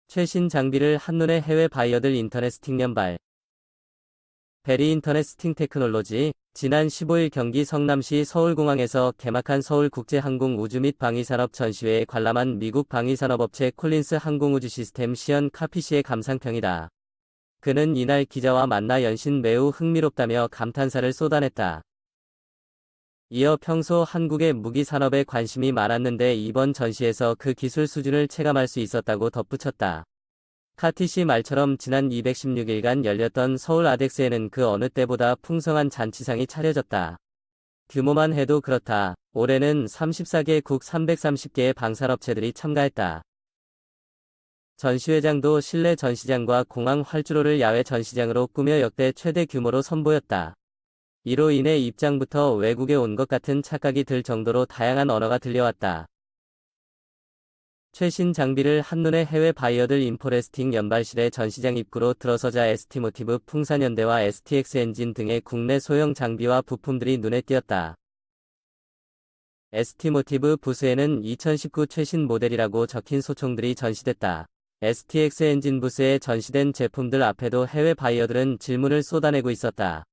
최신 장비를 한눈에 해외 바이어들 인터넷 스팅 연발. 베리 인터넷 스팅 테크놀로지. 지난 15일 경기 성남시 서울공항에서 개막한 서울국제항공우주 및 방위산업 전시회에 관람한 미국 방위산업업체 콜린스 항공우주 시스템 시연 카피시의 감상평이다. 그는 이날 기자와 만나 연신 매우 흥미롭다며 감탄사를 쏟아냈다. 이어 평소 한국의 무기 산업에 관심이 많았는데 이번 전시에서 그 기술 수준을 체감할 수 있었다고 덧붙였다. 카티시 말처럼 지난 216일간 열렸던 서울 아덱스에는 그 어느 때보다 풍성한 잔치상이 차려졌다. 규모만 해도 그렇다. 올해는 34개국 330개의 방산업체들이 참가했다. 전시회장도 실내 전시장과 공항 활주로를 야외 전시장으로 꾸며 역대 최대 규모로 선보였다. 이로 인해 입장부터 외국에 온 것 같은 착각이 들 정도로 다양한 언어가 들려왔다. 최신 장비를 한눈에 해외 바이어들 인포레스팅 연발실의 전시장 입구로 들어서자 ST모티브, 풍산현대와 STX 엔진 등의 국내 소형 장비와 부품들이 눈에 띄었다. ST모티브 부스에는 2019 최신 모델이라고 적힌 소총들이 전시됐다. STX 엔진 부스에 전시된 제품들 앞에도 해외 바이어들은 질문을 쏟아내고 있었다.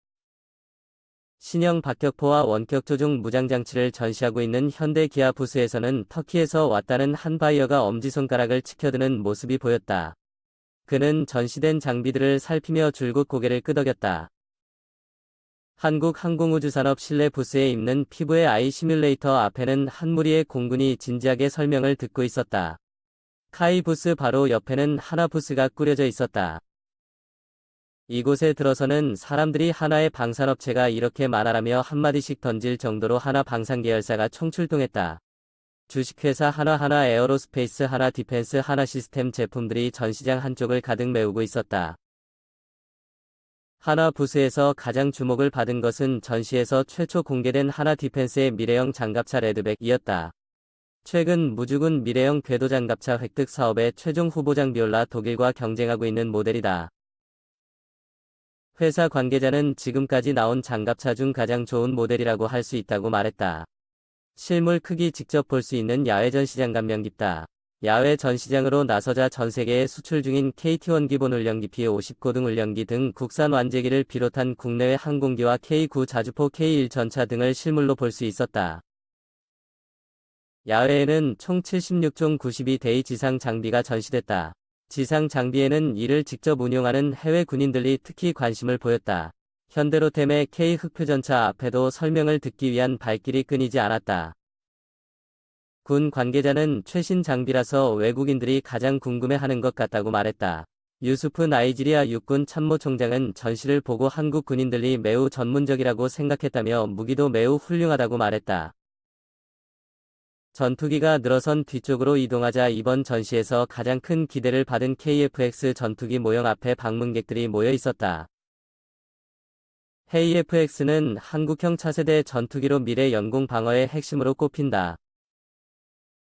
신형 박격포와 원격 조종 무장장치를 전시하고 있는 현대 기아 부스에서는 터키에서 왔다는 한 바이어가 엄지손가락을 치켜드는 모습이 보였다. 그는 전시된 장비들을 살피며 줄곧 고개를 끄덕였다. 한국항공우주산업 실내 부스에 입는 피부의 아이 시뮬레이터 앞에는 한 무리의 공군이 진지하게 설명을 듣고 있었다. 카이 부스 바로 옆에는 하나 부스가 꾸려져 있었다. 이곳에 들어서는 사람들이 하나의 방산업체가 이렇게 많아라며 한마디씩 던질 정도로 하나 방산계열사가 총출동했다. 주식회사 하나 에어로스페이스 하나 디펜스 하나 시스템 제품들이 전시장 한쪽을 가득 메우고 있었다. 하나 부스에서 가장 주목을 받은 것은 전시에서 최초 공개된 하나 디펜스의 미래형 장갑차 레드백이었다. 최근 무주군 미래형 궤도장갑차 획득 사업의 최종 후보장 비올라 독일과 경쟁하고 있는 모델이다. 회사 관계자는 지금까지 나온 장갑차 중 가장 좋은 모델이라고 할 수 있다고 말했다. 실물 크기 직접 볼 수 있는 야외 전시장 감명 깊다. 야외 전시장으로 나서자 전 세계에 수출 중인 KT-1 기본 훈련기 P-50 고등 훈련기 등 국산 완제기를 비롯한 국내외 항공기와 K-9 자주포 K-1 전차 등을 실물로 볼 수 있었다. 야외에는 총 76종 92대의 지상 장비가 전시됐다. 지상 장비에는 이를 직접 운용하는 해외 군인들이 특히 관심을 보였다. 현대로템의 K 흑표전차 앞에도 설명을 듣기 위한 발길이 끊이지 않았다. 군 관계자는 최신 장비라서 외국인들이 가장 궁금해하는 것 같다고 말했다. 유수프 나이지리아 육군 참모총장은 전시를 보고 한국 군인들이 매우 전문적이라고 생각했다며 무기도 매우 훌륭하다고 말했다. 전투기가 늘어선 뒤쪽으로 이동하자 이번 전시에서 가장 큰 기대를 받은 KF-X 전투기 모형 앞에 방문객들이 모여 있었다. KF-X는 한국형 차세대 전투기로 미래 연공 방어의 핵심으로 꼽힌다.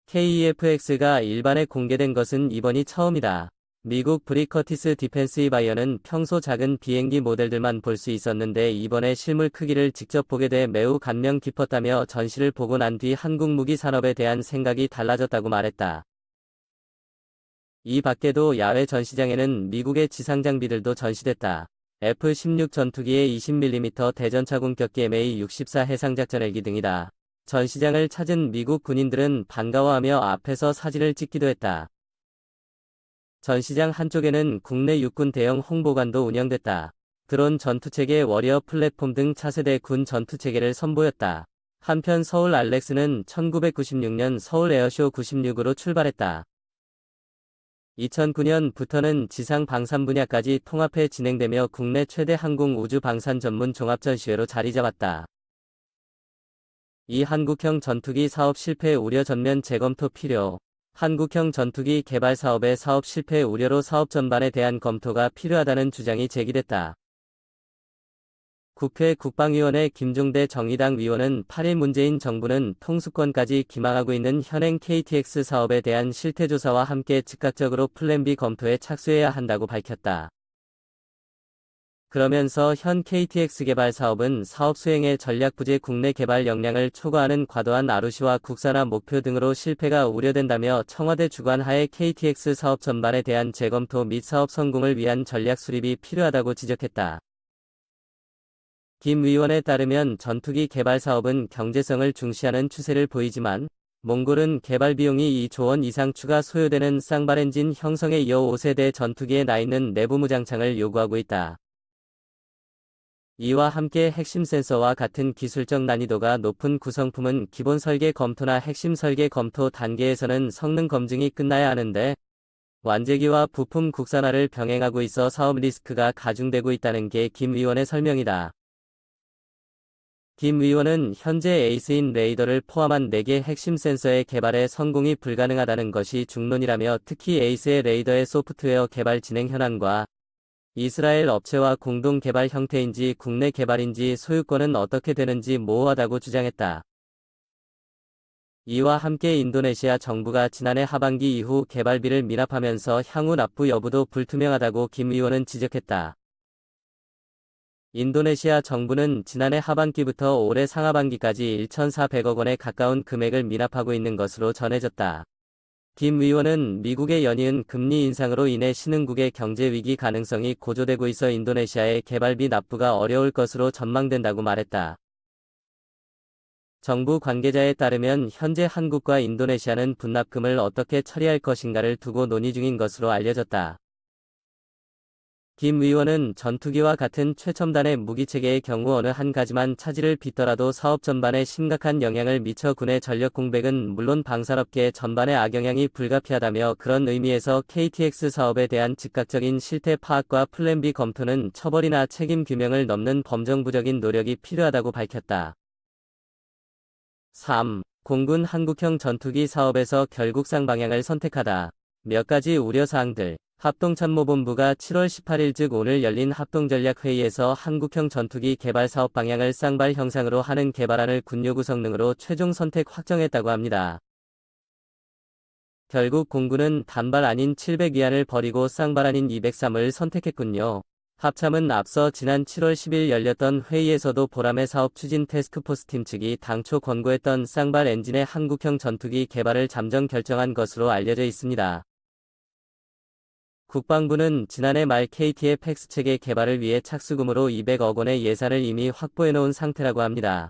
KF-X가 일반에 공개된 것은 이번이 처음이다. 미국 브리커티스 디펜스 바이어는 평소 작은 비행기 모델들만 볼 수 있었는데 이번에 실물 크기를 직접 보게 돼 매우 감명 깊었다며 전시를 보고 난 뒤 한국 무기 산업에 대한 생각이 달라졌다고 말했다. 이 밖에도 야외 전시장에는 미국의 지상 장비들도 전시됐다. F-16 전투기의 20mm 대전차 공격기 MA-64 해상작전 헬기 등이다. 전시장을 찾은 미국 군인들은 반가워하며 앞에서 사진을 찍기도 했다. 전시장 한쪽에는 국내 육군 대형 홍보관도 운영됐다. 드론 전투체계 워리어 플랫폼 등 차세대 군 전투체계를 선보였다. 한편 서울 알렉스는 1996년 서울 에어쇼 96으로 출발했다. 2009년부터는 지상 방산 분야까지 통합해 진행되며 국내 최대 항공 우주 방산 전문 종합전시회로 자리 잡았다. 이 한국형 전투기 사업 실패 우려 전면 재검토 필요. 한국형 전투기 개발 사업의 사업 실패 우려로 사업 전반에 대한 검토가 필요하다는 주장이 제기됐다. 국회 국방위원회 김종대 정의당 위원은 8일 문재인 정부는 통수권까지 기망하고 있는 현행 KTX 사업에 대한 실태조사와 함께 즉각적으로 플랜 B 검토에 착수해야 한다고 밝혔다. 그러면서 현 KTX 개발 사업은 사업 수행의 전략 부재, 국내 개발 역량을 초과하는 과도한 ROC와 국산화 목표 등으로 실패가 우려된다며 청와대 주관하에 KTX 사업 전반에 대한 재검토 및 사업 성공을 위한 전략 수립이 필요하다고 지적했다. 김 의원에 따르면 전투기 개발 사업은 경제성을 중시하는 추세를 보이지만 몽골은 개발 비용이 2조 원 이상 추가 소요되는 쌍발 엔진 형성에 이어 5세대 전투기에 나 있는 내부 무장창을 요구하고 있다. 이와 함께 핵심 센서와 같은 기술적 난이도가 높은 구성품은 기본 설계 검토나 핵심 설계 검토 단계에서는 성능 검증이 끝나야 하는데 완제기와 부품 국산화를 병행하고 있어 사업 리스크가 가중되고 있다는 게 김 의원의 설명이다. 김 의원은 현재 에이스인 레이더를 포함한 4개 핵심 센서의 개발에 성공이 불가능하다는 것이 중론이라며 특히 에이스의 레이더의 소프트웨어 개발 진행 현황과 이스라엘 업체와 공동 개발 형태인지 국내 개발인지 소유권은 어떻게 되는지 모호하다고 주장했다. 이와 함께 인도네시아 정부가 지난해 하반기 이후 개발비를 미납하면서 향후 납부 여부도 불투명하다고 김 의원은 지적했다. 인도네시아 정부는 지난해 하반기부터 올해 상하반기까지 1,400억 원에 가까운 금액을 미납하고 있는 것으로 전해졌다. 김 의원은 미국의 연이은 금리 인상으로 인해 신흥국의 경제 위기 가능성이 고조되고 있어 인도네시아의 개발비 납부가 어려울 것으로 전망된다고 말했다. 정부 관계자에 따르면 현재 한국과 인도네시아는 분납금을 어떻게 처리할 것인가를 두고 논의 중인 것으로 알려졌다. 김 의원은 전투기와 같은 최첨단의 무기체계의 경우 어느 한 가지만 차질을 빚더라도 사업 전반에 심각한 영향을 미쳐 군의 전력 공백은 물론 방산업계 전반에 악영향이 불가피하다며 그런 의미에서 KTX 사업에 대한 즉각적인 실태 파악과 플랜 B 검토는 처벌이나 책임 규명을 넘는 범정부적인 노력이 필요하다고 밝혔다. 3. 공군 한국형 전투기 사업에서 결국상 방향을 선택하다. 몇 가지 우려사항들. 합동참모본부가 7월 18일 즉 오늘 열린 합동전략회의에서 한국형 전투기 개발 사업 방향을 쌍발 형상으로 하는 개발안을 군 요구 성능으로 최종 선택 확정했다고 합니다. 결국 공군은 단발 아닌 700위안을 버리고 쌍발 아닌 203을 선택했군요. 합참은 앞서 지난 7월 10일 열렸던 회의에서도 보람의 사업 추진 태스크포스 팀 측이 당초 권고했던 쌍발 엔진의 한국형 전투기 개발을 잠정 결정한 것으로 알려져 있습니다. 국방부는 지난해 말 KT의 팩스체계 개발을 위해 착수금으로 200억 원의 예산을 이미 확보해놓은 상태라고 합니다.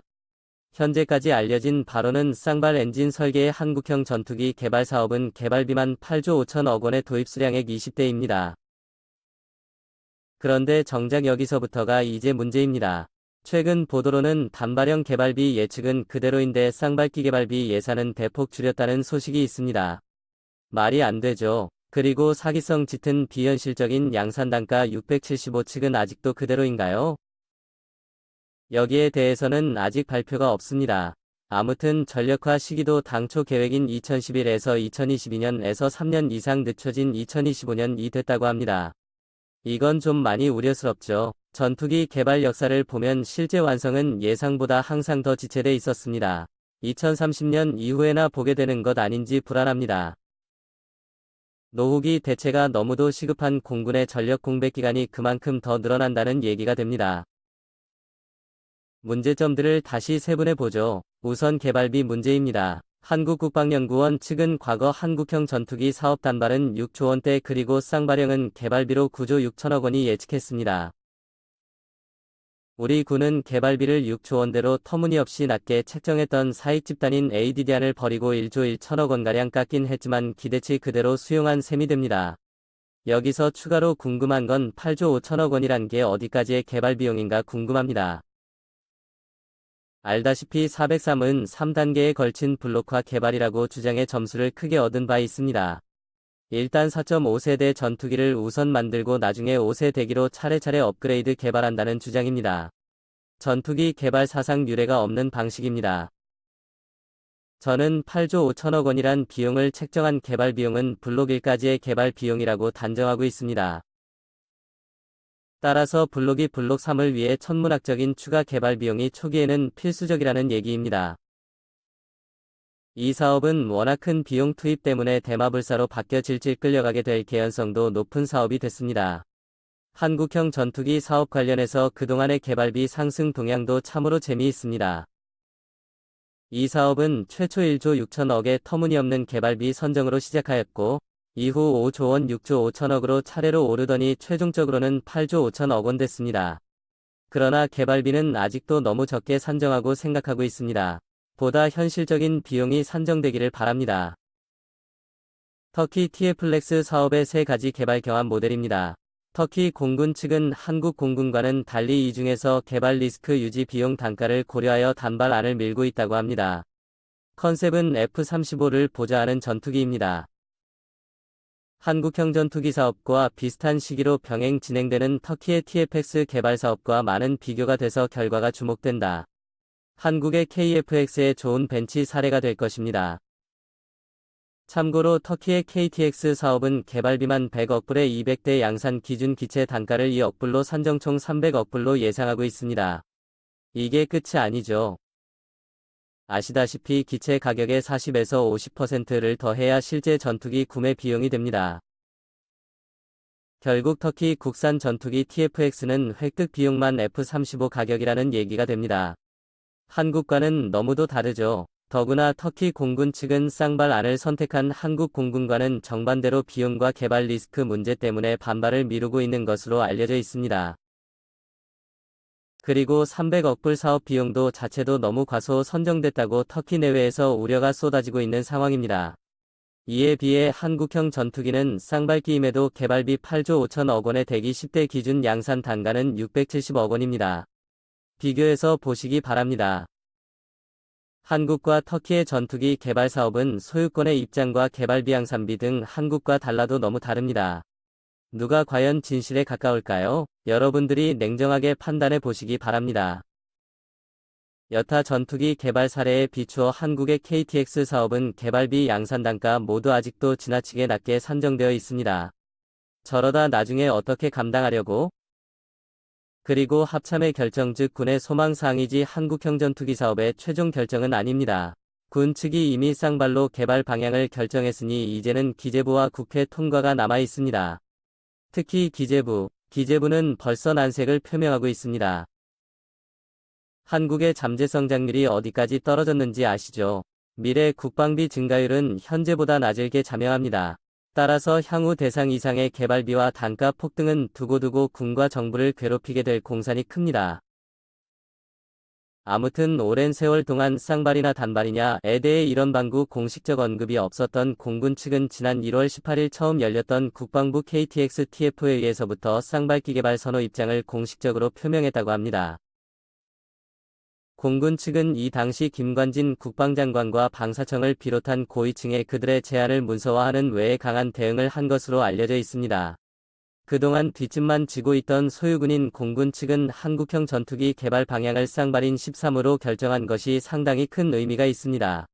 현재까지 알려진 바로는 쌍발 엔진 설계의 한국형 전투기 개발 사업은 개발비만 8조 5천억 원의 도입 수량액 20대입니다. 그런데 정작 여기서부터가 이제 문제입니다. 최근 보도로는 단발형 개발비 예측은 그대로인데 쌍발기 개발비 예산은 대폭 줄였다는 소식이 있습니다. 말이 안 되죠. 그리고 사기성 짙은 비현실적인 양산단가 675측은 아직도 그대로인가요? 여기에 대해서는 아직 발표가 없습니다. 아무튼 전력화 시기도 당초 계획인 2011에서 2022년에서 3년 이상 늦춰진 2025년이 됐다고 합니다. 이건 좀 많이 우려스럽죠. 전투기 개발 역사를 보면 실제 완성은 예상보다 항상 더 지체돼 있었습니다. 2030년 이후에나 보게 되는 것 아닌지 불안합니다. 노후기 대체가 너무도 시급한 공군의 전력 공백 기간이 그만큼 더 늘어난다는 얘기가 됩니다. 문제점들을 다시 세분해보죠. 우선 개발비 문제입니다. 한국국방연구원 측은 과거 한국형 전투기 사업 단발은 6조 원대 그리고 쌍발형은 개발비로 9조 6천억 원이 예측했습니다. 우리 군은 개발비를 6조 원대로 터무니없이 낮게 책정했던 사익 집단인 ADD안을 버리고 1조 1천억 원가량 깎긴 했지만 기대치 그대로 수용한 셈이 됩니다. 여기서 추가로 궁금한 건 8조 5천억 원이란 게 어디까지의 개발 비용인가 궁금합니다. 알다시피 403은 3단계에 걸친 블록화 개발이라고 주장해 점수를 크게 얻은 바 있습니다. 일단 4.5세대 전투기를 우선 만들고 나중에 5세대기로 차례차례 업그레이드 개발한다는 주장입니다. 전투기 개발 사상 유례가 없는 방식입니다. 저는 8조 5천억 원이란 비용을 책정한 개발 비용은 블록 1까지의 개발 비용이라고 단정하고 있습니다. 따라서 블록 2, 블록 3을 위해 천문학적인 추가 개발 비용이 초기에는 필수적이라는 얘기입니다. 이 사업은 워낙 큰 비용 투입 때문에 대마불사로 바뀌어 질질 끌려가게 될 개연성도 높은 사업이 됐습니다. 한국형 전투기 사업 관련해서 그동안의 개발비 상승 동향도 참으로 재미있습니다. 이 사업은 최초 1조 6천억의 터무니없는 개발비 선정으로 시작하였고 이후 5조 원 6조 5천억으로 차례로 오르더니 최종적으로는 8조 5천억 원 됐습니다. 그러나 개발비는 아직도 너무 적게 산정하고 생각하고 있습니다. 보다 현실적인 비용이 산정되기를 바랍니다. 터키 TF렉스 사업의 세 가지 개발 경합 모델입니다. 터키 공군 측은 한국 공군과는 달리 이 중에서 개발 리스크 유지 비용 단가를 고려하여 단발안을 밀고 있다고 합니다. 컨셉은 F-35를 보좌하는 전투기입니다. 한국형 전투기 사업과 비슷한 시기로 병행 진행되는 터키의 TFX 개발 사업과 많은 비교가 돼서 결과가 주목된다. 한국의 KF-X의 좋은 벤치 사례가 될 것입니다. 참고로 터키의 KTX 사업은 개발비만 100억 불에 200대 양산 기준 기체 단가를 2억 불로 산정 총 300억 불로 예상하고 있습니다. 이게 끝이 아니죠. 아시다시피 기체 가격의 40에서 50%를 더해야 실제 전투기 구매 비용이 됩니다. 결국 터키 국산 전투기 TFX는 획득 비용만 F-35 가격이라는 얘기가 됩니다. 한국과는 너무도 다르죠. 더구나 터키 공군 측은 쌍발안을 선택한 한국 공군과는 정반대로 비용과 개발 리스크 문제 때문에 반발을 미루고 있는 것으로 알려져 있습니다. 그리고 300억 불 사업 비용도 자체도 너무 과소 선정됐다고 터키 내외에서 우려가 쏟아지고 있는 상황입니다. 이에 비해 한국형 전투기는 쌍발기임에도 개발비 8조 5천억 원의 대기 10대 기준 양산 단가는 670억 원입니다. 비교해서 보시기 바랍니다. 한국과 터키의 전투기 개발 사업은 소유권의 입장과 개발비 양산비 등 한국과 달라도 너무 다릅니다. 누가 과연 진실에 가까울까요? 여러분들이 냉정하게 판단해 보시기 바랍니다. 여타 전투기 개발 사례에 비추어 한국의 KTX 사업은 개발비 양산 단가 모두 아직도 지나치게 낮게 산정되어 있습니다. 저러다 나중에 어떻게 감당하려고? 그리고 합참의 결정 즉 군의 소망사항이지 한국형 전투기 사업의 최종 결정은 아닙니다. 군 측이 이미 쌍발로 개발 방향을 결정했으니 이제는 기재부와 국회 통과가 남아 있습니다. 특히 기재부는 벌써 난색을 표명하고 있습니다. 한국의 잠재 성장률이 어디까지 떨어졌는지 아시죠? 미래 국방비 증가율은 현재보다 낮을 게 자명합니다. 따라서 향후 대상 이상의 개발비와 단가 폭등은 두고두고 군과 정부를 괴롭히게 될 공산이 큽니다. 아무튼 오랜 세월 동안 쌍발이나 단발이냐에 대해 이런 방구 공식적 언급이 없었던 공군 측은 지난 1월 18일 처음 열렸던 국방부 KTX TF회의에서부터 쌍발기 개발 선호 입장을 공식적으로 표명했다고 합니다. 공군 측은 이 당시 김관진 국방장관과 방사청을 비롯한 고위층에 그들의 제안을 문서화하는 외에 강한 대응을 한 것으로 알려져 있습니다. 그동안 뒷짐만 지고 있던 소유군인 공군 측은 한국형 전투기 개발 방향을 쌍발인 13으로 결정한 것이 상당히 큰 의미가 있습니다.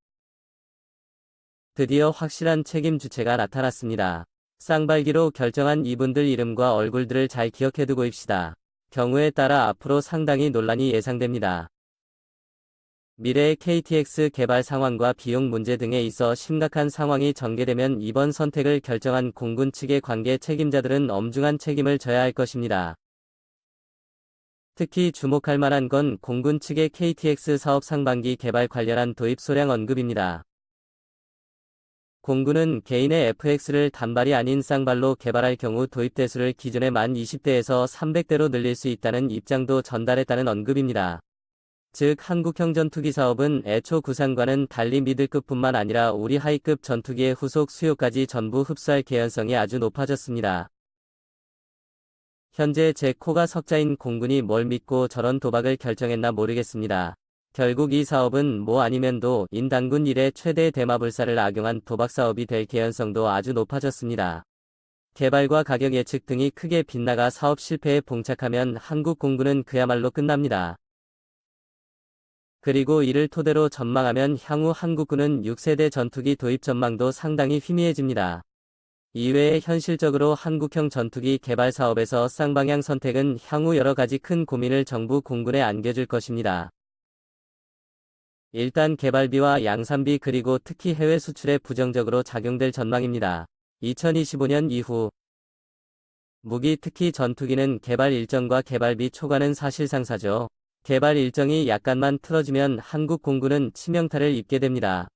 드디어 확실한 책임 주체가 나타났습니다. 쌍발기로 결정한 이분들 이름과 얼굴들을 잘 기억해두고 입시다. 경우에 따라 앞으로 상당히 논란이 예상됩니다. 미래의 KTX 개발 상황과 비용 문제 등에 있어 심각한 상황이 전개되면 이번 선택을 결정한 공군 측의 관계 책임자들은 엄중한 책임을 져야 할 것입니다. 특히 주목할 만한 건 공군 측의 KTX 사업 상반기 개발 관련한 도입 소량 언급입니다. 공군은 개인의 FX를 단발이 아닌 쌍발로 개발할 경우 도입 대수를 기존의 20대에서 300대로 늘릴 수 있다는 입장도 전달했다는 언급입니다. 즉 한국형 전투기 사업은 애초 구상과는 달리 미들급뿐만 아니라 우리 하이급 전투기의 후속 수요까지 전부 흡수할 개연성이 아주 높아졌습니다. 현재 제 코가 석자인 공군이 뭘 믿고 저런 도박을 결정했나 모르겠습니다. 결국 이 사업은 뭐 아니면 도인 단군 이래 최대의 대마불사를 악용한 도박 사업이 될 개연성도 아주 높아졌습니다. 개발과 가격 예측 등이 크게 빗나가 사업 실패에 봉착하면 한국 공군은 그야말로 끝납니다. 그리고 이를 토대로 전망하면 향후 한국군은 6세대 전투기 도입 전망도 상당히 희미해집니다. 이외에 현실적으로 한국형 전투기 개발 사업에서 쌍방향 선택은 향후 여러 가지 큰 고민을 정부 공군에 안겨줄 것입니다. 일단 개발비와 양산비 그리고 특히 해외 수출에 부정적으로 작용될 전망입니다. 2025년 이후 무기 특히 전투기는 개발 일정과 개발비 초과는 사실상사죠. 개발 일정이 약간만 틀어지면 한국 공군은 치명타를 입게 됩니다.